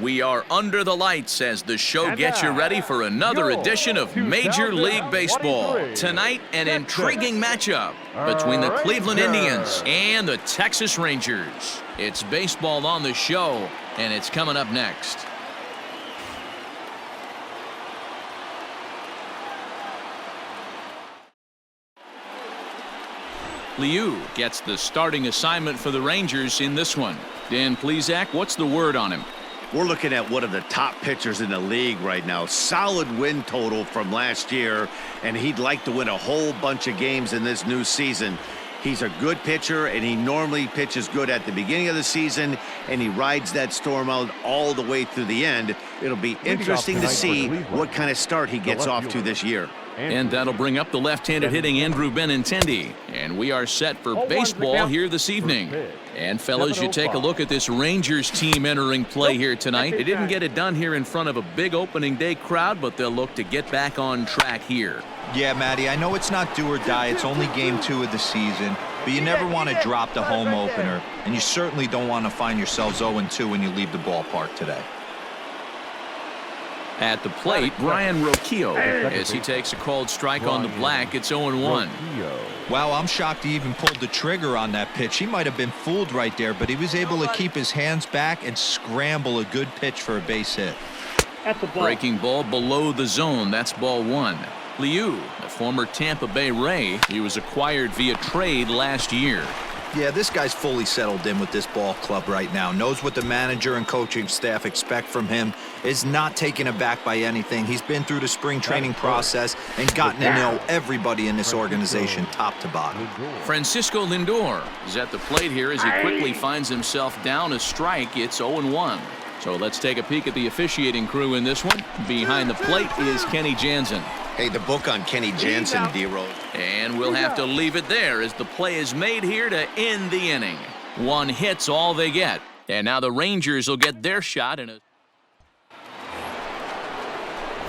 We are under the lights as the show gets you ready for another edition of Major League Baseball. Tonight, an intriguing matchup between the Cleveland Indians and the Texas Rangers. It's baseball on the show, and it's coming up next. Liu gets the starting assignment for the Rangers in this one. Dan Plesac, what's the word on him? We're looking at one of the top pitchers in the league right now. Solid win total from last year, and he'd like to win a whole bunch of games in this new season. He's a good pitcher, and he normally pitches good at the beginning of the season, and he rides that storm out all the way through the end. It'll be interesting to see what kind of start he gets off to this year. And that'll bring up the left-handed hitting Andrew Benintendi. And we are set for baseball here this evening. And fellas, you take a look at this Rangers team entering play here tonight. They didn't get it done here in front of a big opening day crowd, but they'll look to get back on track here. Yeah, Matty, I know it's not do or die. It's only game 2 of the season, but you never want to drop the home opener, and you certainly don't want to find yourselves 0-2 when you leave the ballpark today. At the plate, Brian Roquillo, as he takes a called strike on the black. It's 0-1. Wow, I'm shocked he even pulled the trigger on that pitch. He might have been fooled right there, but he was able to keep his hands back and scramble a good pitch for a base hit. Breaking ball below the zone. That's ball 1. Liu, the former Tampa Bay Ray, he was acquired via trade last year. Yeah, this guy's fully settled in with this ball club right now. Knows what the manager and coaching staff expect from him. Is not taken aback by anything. He's been through the spring training process and gotten to know everybody in this organization top to bottom. Francisco Lindor is at the plate here as he quickly finds himself down a strike. It's 0-1. So let's take a peek at the officiating crew in this one. Behind the plate is Kenny Jansen. Hey, the book on Kenny Jansen, D-Rose. And we'll have to leave it there as the play is made here to end the inning. 1 hit's all they get. And now the Rangers will get their shot in a...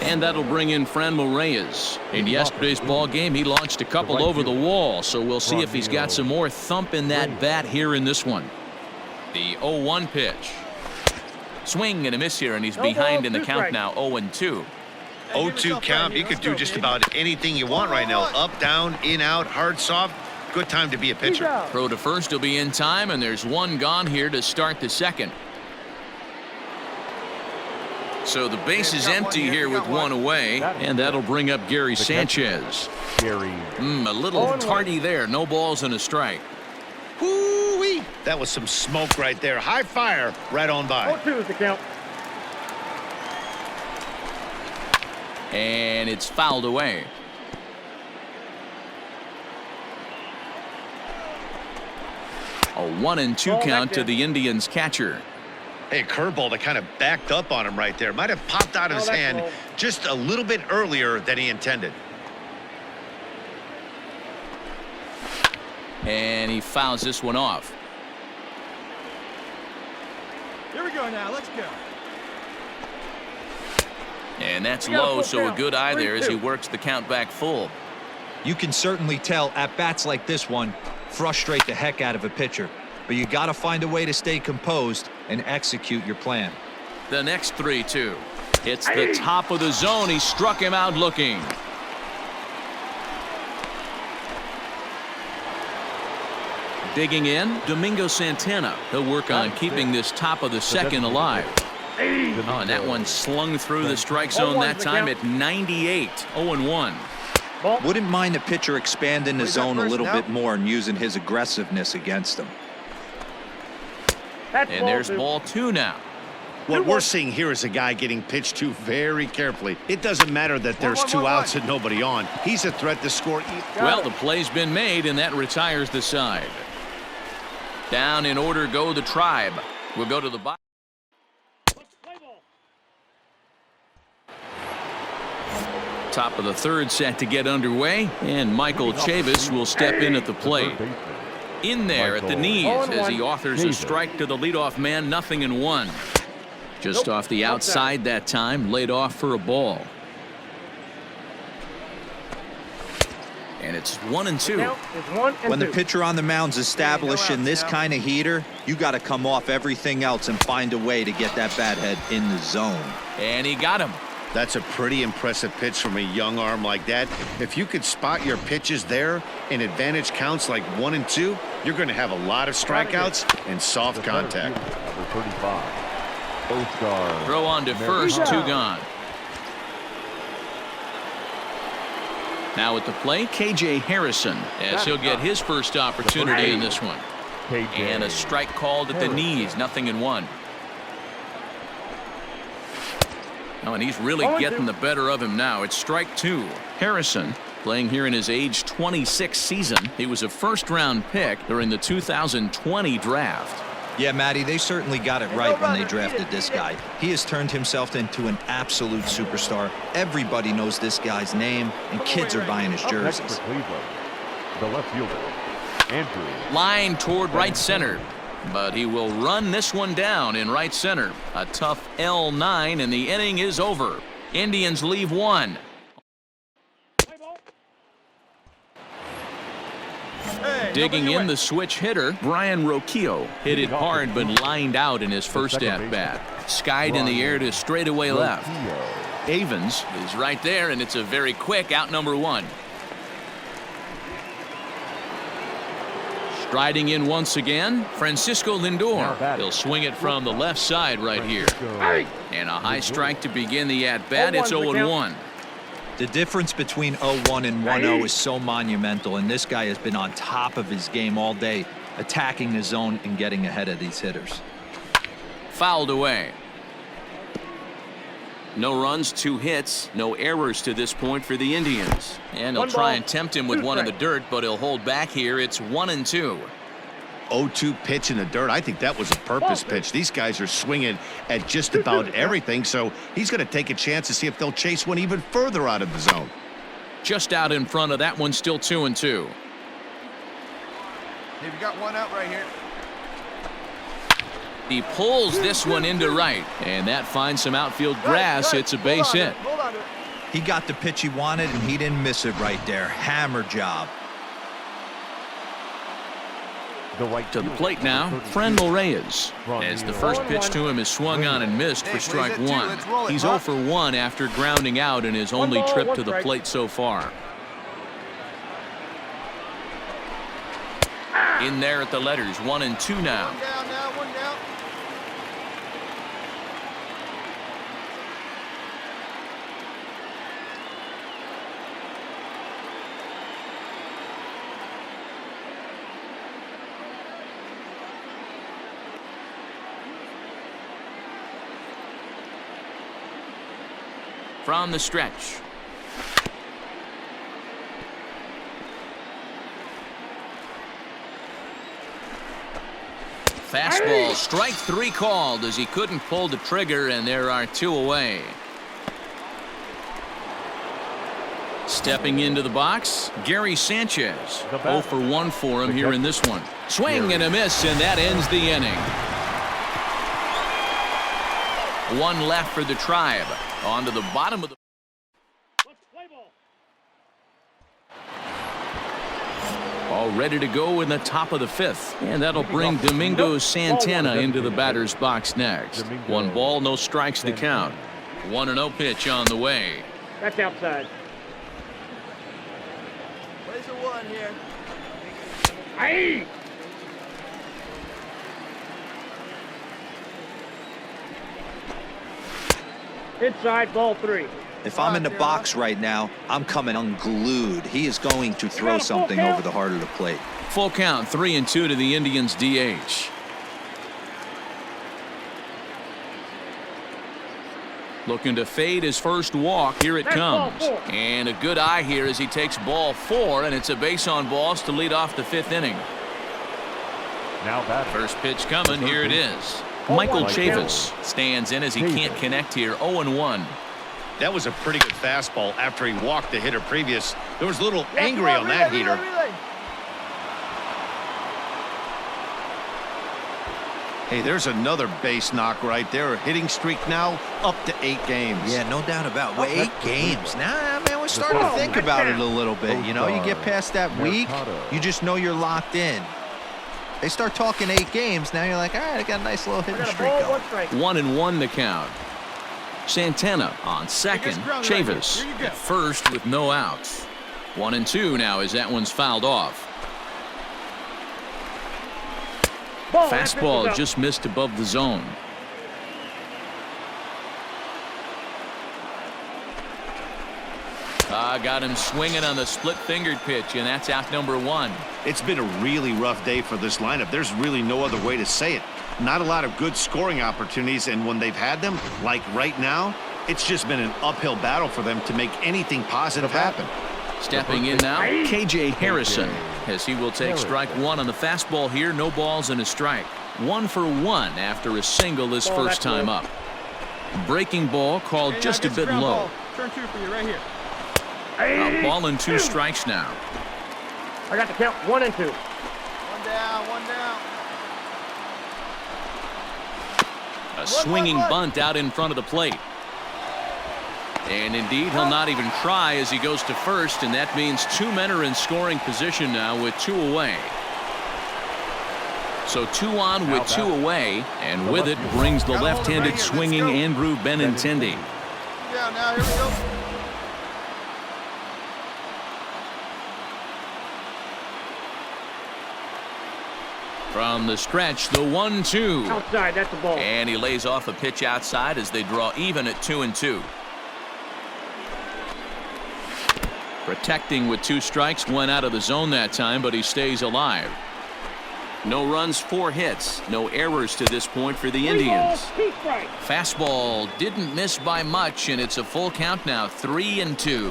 And that'll bring in Franmil Reyes. In yesterday's ball game, he launched a couple over the wall, so we'll see if he's got some more thump in that bat here in this one. The 0-1 pitch. Swing and a miss here, and he's behind in the count now, 0-2. 0-2 count. You could do just about anything you want right now. Up, down, in, out, hard, soft. Good time to be a pitcher. Throw to first will be in time, and there's 1 gone here to start the second. So the base is empty here with 1 away, and that'll bring up Gary Sanchez. A little tardy there. No balls and a strike. Woo-wee. That was some smoke right there. High fire right on by. 0-2 is the count. And it's fouled away. A 1-2 count to the Indians catcher. Hey, curveball that kind of backed up on him right there. Might have popped out of his hand just a little bit earlier than he intended. And he fouls this one off. Here we go now. Let's go. And that's low, so a good eye there as he works the count back full. You can certainly tell at bats like this one frustrate the heck out of a pitcher, but you got to find a way to stay composed and execute your plan. The next 3-2. It's the top of the zone. He struck him out looking. Digging in, Domingo Santana. He'll work on keeping this top of the second alive. Oh, and that one slung through the strike zone that time at 98. 0-1. Wouldn't mind the pitcher expanding the zone a little bit more and using his aggressiveness against him. And there's ball 2 now. What we're seeing here is a guy getting pitched to very carefully. It doesn't matter that there's 2 outs and nobody on. He's a threat to score. Well, the play's been made, and that retires the side. Down in order go the Tribe. We'll go to the bottom. Top of the third set to get underway, and Michael Chavis will step in at the plate. In there at the knees as he authors a strike to the leadoff man, 0-1. Just off the outside that time, laid off for a ball. And it's 1-2. Now it's 1-2. When the pitcher on the mound's establishing this kind of heater, you got to come off everything else and find a way to get that bat head in the zone. And he got him. That's a pretty impressive pitch from a young arm like that. If you could spot your pitches there in advantage counts like 1 and 2, you're going to have a lot of strikeouts and soft contact. Number 35. Both guards. Throw on to first, 2 gone. Now at the plate, KJ Harrison, as he'll get his first opportunity in this one. And a strike called at the knees, 0-1. Oh, and he's really getting the better of him now. It's strike 2. Harrison playing here in his age 26 season. He was a first-round pick during the 2020 draft. Yeah, Matty, they certainly got it right when they drafted this guy. He has turned himself into an absolute superstar. Everybody knows this guy's name, and kids are buying his Next jerseys. for Cleveland, the left fielder, Andrew. Line toward right center. But he will run this one down in right center. A tough L9, and the inning is over. Indians leave 1. Digging in the switch hitter, Brian Roquillo hit it hard but lined out in his first at-bat. Skied in the air to straightaway left. Avens is right there, and it's a very quick out number 1. Striding in once again, Francisco Lindor. He'll swing it from the left side right here. And a high strike to begin the at-bat. It's 0-1. The difference between 0-1 and 1-0 is so monumental, and this guy has been on top of his game all day, attacking the zone and getting ahead of these hitters. Fouled away. No runs, 2 hits, no errors to this point for the Indians. And they'll try and tempt him with one in the dirt, but he'll hold back here. It's 1-2. 0-2 pitch in the dirt. I think that was a purpose pitch. These guys are swinging at just about everything, so he's going to take a chance to see if they'll chase one even further out of the zone. Just out in front of that one, still 2-2. Hey, we got one out right here. He pulls this one into right, and that finds some outfield grass. It's a base hit. Hold on to it. He got the pitch he wanted, and he didn't miss it right there. Hammer job. To the plate now, Franmil Reyes, as the first pitch to him is swung on and missed for strike 1. He's 0 for 1 after grounding out in his only trip to the plate so far. In there at the letters, 1-2 now. One down now, one down. From the stretch. Fastball, strike 3 called as he couldn't pull the trigger, and there are 2 away. Stepping into the box, Gary Sanchez. 0 for 1 for him here in this one. Swing and a miss, and that ends the inning. 1 left for the Tribe. On to the bottom of the... All ready to go in the top of the 5th. And that'll bring Domingo Santana into the batter's box next. 1 ball, no strikes to count. 1-0 pitch on the way. That's outside. Where's the 1 here? Aye! Inside, ball 3. If I'm in the box right now, I'm coming unglued. He is going to throw something over the heart of the plate. Full count, 3-2 to the Indians DH. Looking to fade his first walk. Here it comes. And a good eye here as he takes ball 4, and it's a base on balls to lead off the 5th inning. Now batting. First pitch coming. Here it is. Michael Chavis stands in as he can't connect here. 0-1. That was a pretty good fastball after he walked the hitter previous. There was a little angry on that heater. Hey, there's another base knock right there. A hitting streak now up to 8 games. Yeah, no doubt about it. Well, 8 games. Now, man, we're starting to think about it a little bit. You know, you get past that week, you just know you're locked in. They start talking 8 games. Now you're like, all right, I got a nice little hitting streak going. 1-1 the count. Santana on second. Chavis at first with no outs. 1-2 now as that one's fouled off. Fastball just missed above the zone. Got him swinging on the split-fingered pitch, and that's out number 1. It's been a really rough day for this lineup. There's really no other way to say it. Not a lot of good scoring opportunities, and when they've had them, like right now, it's just been an uphill battle for them to make anything positive happen. Stepping in now, KJ Harrison, as he will take strike 1 on the fastball here. No balls and a strike. 1 for 1 after a single his first time up. Breaking ball called just a bit low. Turn 2 for you right here. A ball and 2 strikes now. I got the count 1 and 2. 1 down, 1 down. A swinging bunt out in front of the plate. And indeed, he'll not even try as he goes to first, and that means 2 men are in scoring position now with 2 away. So 2 on with 2 away, and with it brings the left-handed swinging Andrew Benintendi. Yeah, now here we go. From the stretch, the 1-2. Outside, that's the ball. And he lays off a pitch outside as they draw even at 2-2. Protecting with 2 strikes, went out of the zone that time, but he stays alive. No runs, 4 hits, no errors to this point for the Indians. Fastball didn't miss by much, and it's a full count now, 3-2.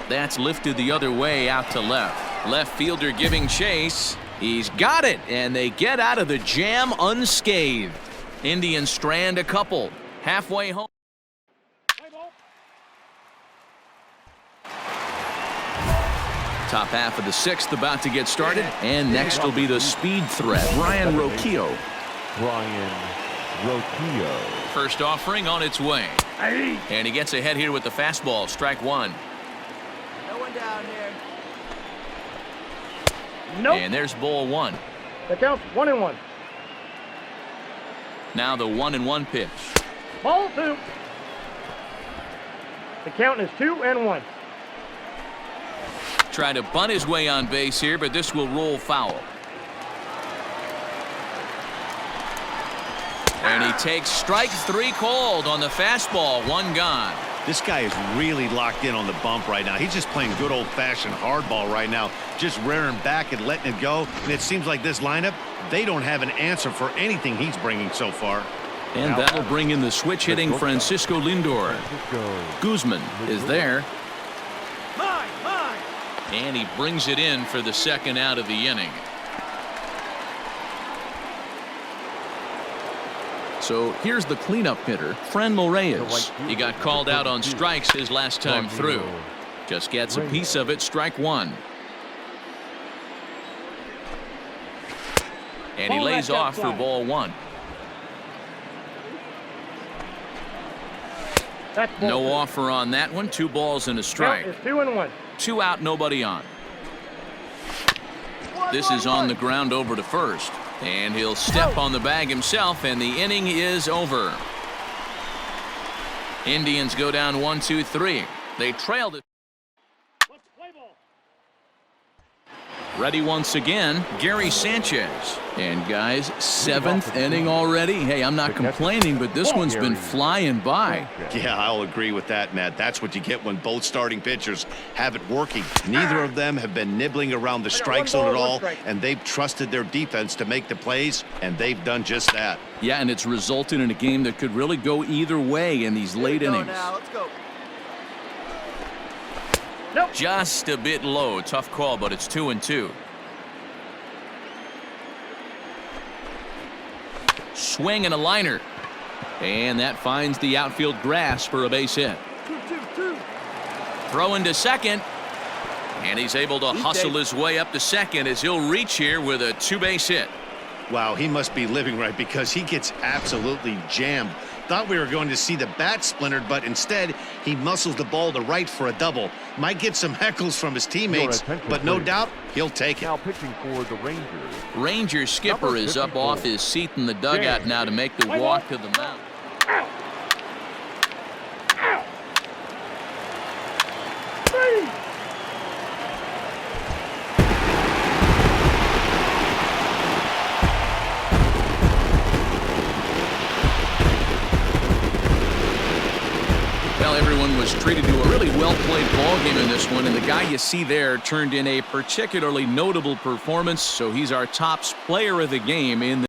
That's lifted the other way out to left. Left fielder giving chase. He's got it, and they get out of the jam unscathed. Indians strand a couple. Halfway home. Top half of the 6th about to get started, and next will be the speed threat, Brian Roquillo. First offering on its way. And he gets ahead here with the fastball, strike 1. No one down here. Nope. And there's ball 1. The count's 1 and 1. Now the 1-1 pitch. Ball 2. The count is 2 and 1. Trying to bunt his way on base here, but this will roll foul. And he takes strike 3 called on the fastball. 1 gone. This guy is really locked in on the bump right now. He's just playing good old-fashioned hardball right now, just rearing back and letting it go. And it seems like this lineup, they don't have an answer for anything he's bringing so far. And that'll bring in the switch hitting Francisco Lindor. Guzman is there. And he brings it in for the 2nd out of the inning. So here's the cleanup hitter, Franmil Reyes. He got called out on strikes his last time through. Just gets a piece of it, strike 1. And he lays off for ball 1. No offer on that one. 2 balls and a strike. Count is 2 and 1. 2 out, nobody on. This is on the ground over to first. And he'll step on the bag himself, and the inning is over. Indians go down 1-2-3. They trailed it. Ready once again, Gary Sanchez. And guys, 7th inning already. Hey, I'm not complaining, but this one's been flying by. Yeah, I'll agree with that, Matt. That's what you get when both starting pitchers have it working. Neither of them have been nibbling around the strike zone at all, and they've trusted their defense to make the plays, and they've done just that. Yeah, and it's resulted in a game that could really go either way in these late innings. Let's go. Nope. Just a bit low. Tough call, but it's 2-2. Swing and a liner. And that finds the outfield grass for a base hit. 2-2-2. Throw into second. And he's able to hustle his way up to second as he'll reach here with a 2-base hit. Wow, he must be living right because he gets absolutely jammed. Thought we were going to see the bat splintered, but instead he muscles the ball to right for a double. Might get some heckles from his teammates, but no doubt he'll take it. Now pitching for the Rangers. Rangers skipper is up off his seat in the dugout now to make the walk to the mound. Well, everyone was treated to a really well-played ball game in this one, and the guy you see there turned in a particularly notable performance, so he's our top player of the game in